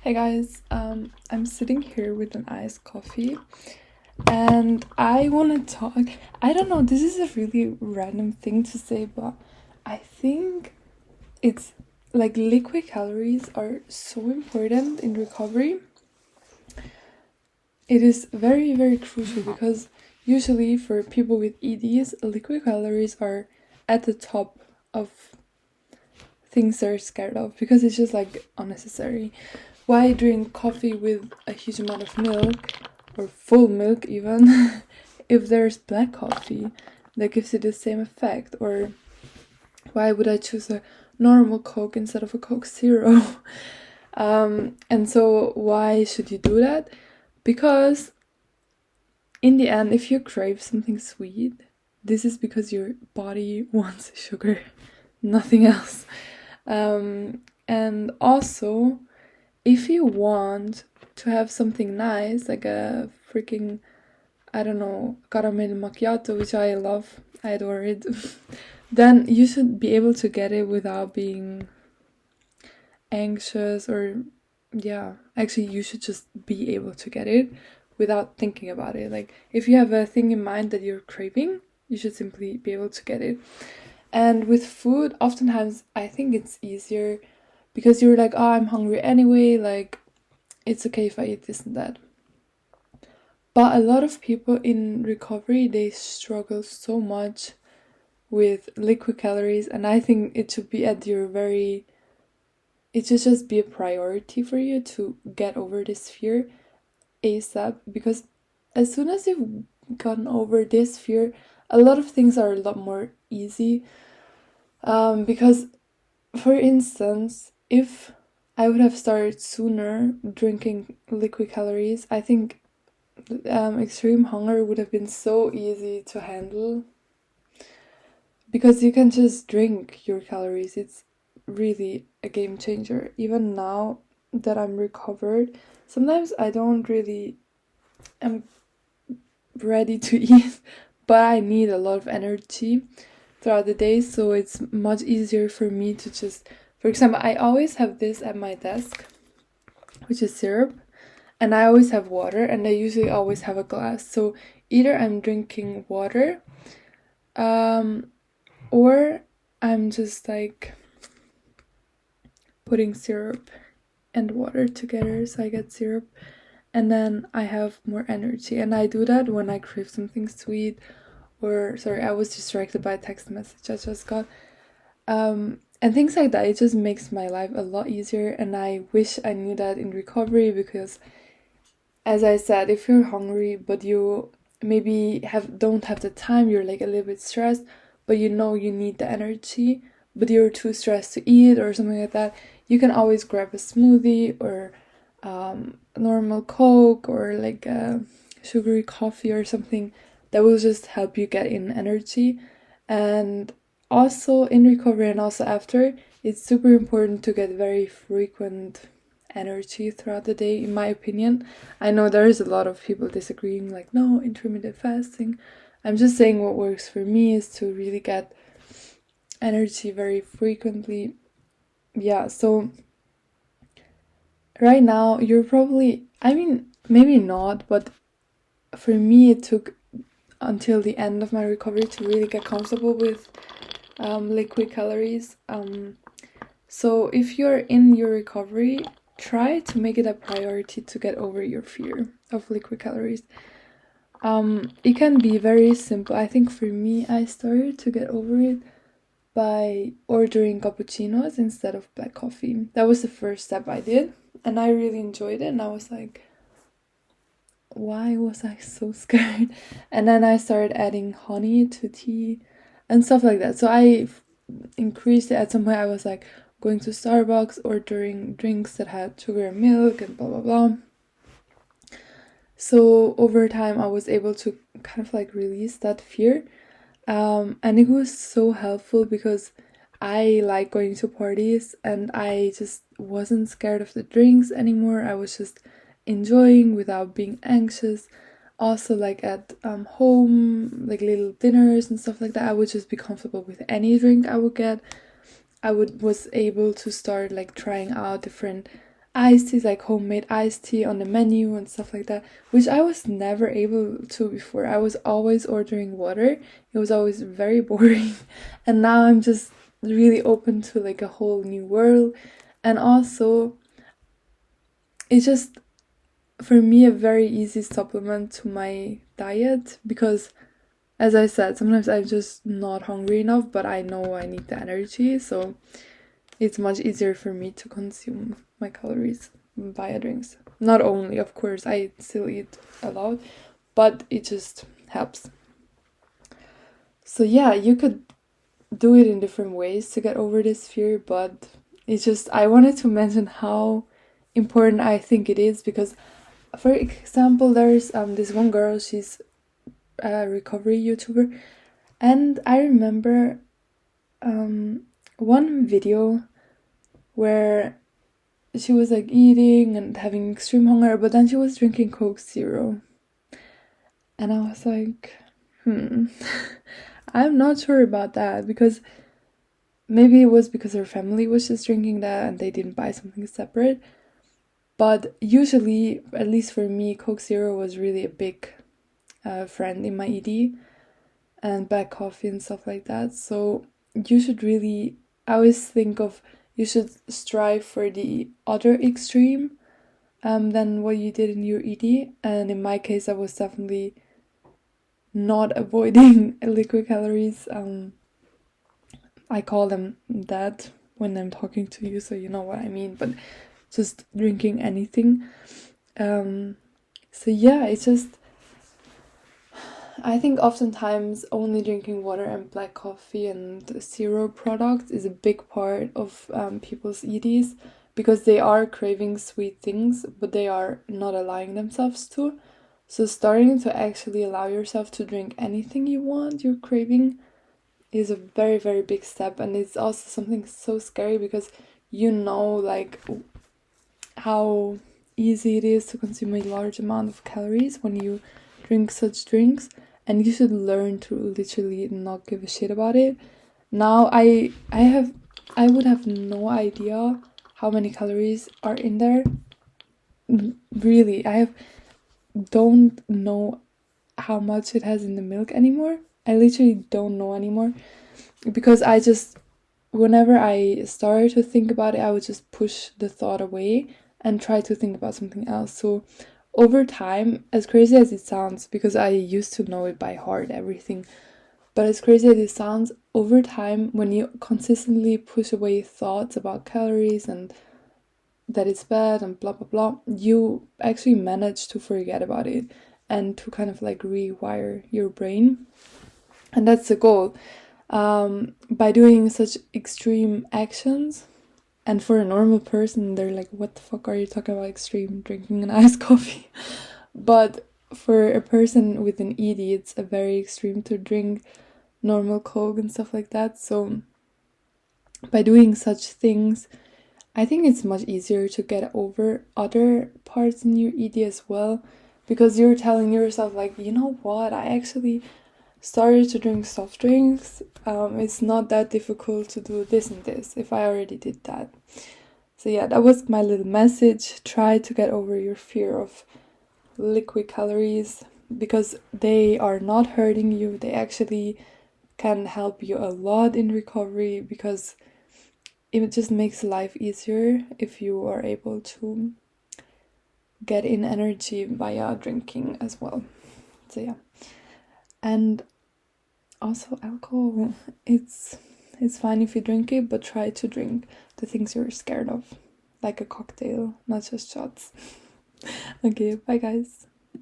Hey guys, I'm sitting here with an iced coffee and I want to talk. I don't know, this is a really random thing to say, but I think it's like liquid calories are so important in recovery. It is very, very crucial because usually for people with EDs, liquid calories are at the top of things they're scared of because it's just like unnecessary. Why drink coffee with a huge amount of milk or full milk even if there's black coffee that gives it the same effect? Or why would I choose a normal Coke instead of a Coke Zero? And so why should you do that? Because in the end, if you crave something sweet, this is because your body wants sugar, nothing else. And also, if you want to have something nice, like a freaking, I don't know, caramel macchiato, which I love, I adore it, then you should be able to get it without being anxious or, yeah, actually, you should just be able to get it without thinking about it. Like, if you have a thing in mind that you're craving, you should simply be able to get it. And with food, oftentimes I think it's easier because you're like, oh, I'm hungry anyway, like, it's okay if I eat this and that. But a lot of people in recovery, they struggle so much with liquid calories, and I think it should be at your very, it should just be a priority for you to get over this fear ASAP, because as soon as you've gotten over this fear, a lot of things are a lot more easy. Because, for instance, if I would have started sooner drinking liquid calories, I think extreme hunger would have been so easy to handle because you can just drink your calories. It's really a game changer. Even now that I'm recovered, sometimes I don't really am ready to eat, but I need a lot of energy throughout the day, so it's much easier for me to just, for example, I always have this at my desk, which is syrup, and I always have water, and I usually always have a glass. So either I'm drinking water, or I'm just like putting syrup and water together, so I get syrup, and then I have more energy. And I do that when I crave something sweet, or sorry, I was distracted by a text message I just got. And things like that. It just makes my life a lot easier, and I wish I knew that in recovery because, as I said, if you're hungry but you maybe don't have the time, you're like a little bit stressed, but you know you need the energy, but you're too stressed to eat or something like that, you can always grab a smoothie or normal Coke or like a sugary coffee or something that will just help you get in energy. And also in recovery and also after, it's super important to get very frequent energy throughout the day, in my opinion. I know there is a lot of people disagreeing, like, no, intermittent fasting. I'm just saying what works for me is to really get energy very frequently. Yeah, so right now you're probably, I mean, maybe not, but for me it took until the end of my recovery to really get comfortable with liquid calories. So if you're in your recovery, try to make it a priority to get over your fear of liquid calories. It can be very simple. I think for me, I started to get over it by ordering cappuccinos instead of black coffee. That was the first step I did, and I really enjoyed it. And I was like, why was I so scared? And then I started adding honey to tea and stuff like that. So I increased it. At some point, I was like going to Starbucks, ordering drinks that had sugar and milk and blah blah blah. So over time, I was able to kind of like release that fear. And it was so helpful because I like going to parties and I just wasn't scared of the drinks anymore. I was just enjoying without being anxious. Also, like at home, like little dinners and stuff like that, I would just be comfortable with any drink I would get. I was able to start like trying out different iced teas, like homemade iced tea on the menu and stuff like that, which I was never able to before. I was always ordering water. It was always very boring. And now I'm just really open to like a whole new world. And also, it's just for me a very easy supplement to my diet because, as I said, sometimes I'm just not hungry enough, but I know I need the energy, so it's much easier for me to consume my calories via drinks. Not only, of course, I still eat a lot, but it just helps. So yeah, you could do it in different ways to get over this fear, but it's just, I wanted to mention how important I think it is because, for example, there's this one girl, she's a recovery YouTuber, and I remember one video where she was like eating and having extreme hunger, but then she was drinking Coke Zero. And I was like, I'm not sure about that because maybe it was because her family was just drinking that and they didn't buy something separate. But usually, at least for me, Coke Zero was really a big friend in my ED and black coffee and stuff like that. So you should really, I always think of, you should strive for the other extreme than what you did in your ED. And in my case, I was definitely not avoiding liquid calories. I call them that when I'm talking to you, so you know what I mean, but just drinking anything. So yeah, it's just, I think oftentimes only drinking water and black coffee and zero products is a big part of people's EDs because they are craving sweet things, but they are not allowing themselves to. So starting to actually allow yourself to drink anything you want, you're craving, is a very, very big step. And it's also something so scary because you know, like, how easy it is to consume a large amount of calories when you drink such drinks. And you should learn to literally not give a shit about it. Now I would have no idea how many calories are in there. Really, don't know how much it has in the milk anymore. I literally don't know anymore because I just, whenever I started to think about it, I would just push the thought away and try to think about something else. So over time, as crazy as it sounds, because I used to know it by heart, everything, but as crazy as it sounds, over time, when you consistently push away thoughts about calories and that it's bad and blah blah blah, you actually manage to forget about it and to kind of like rewire your brain. And that's the goal. By doing such extreme actions, and for a normal person, they're like, what the fuck are you talking about extreme, drinking an iced coffee? But for a person with an ED, it's a very extreme to drink normal Coke and stuff like that. So by doing such things, I think it's much easier to get over other parts in your ED as well, because you're telling yourself like, you know what, I actually started to drink soft drinks. It's not that difficult to do this and this if I already did that. So yeah, that was my little message. Try to get over your fear of liquid calories because they are not hurting you. They actually can help you a lot in recovery because it just makes life easier if you are able to get in energy via drinking as well. So yeah. And also alcohol, it's fine if you drink it, but try to drink the things you're scared of, like a cocktail, not just shots. Okay, bye guys.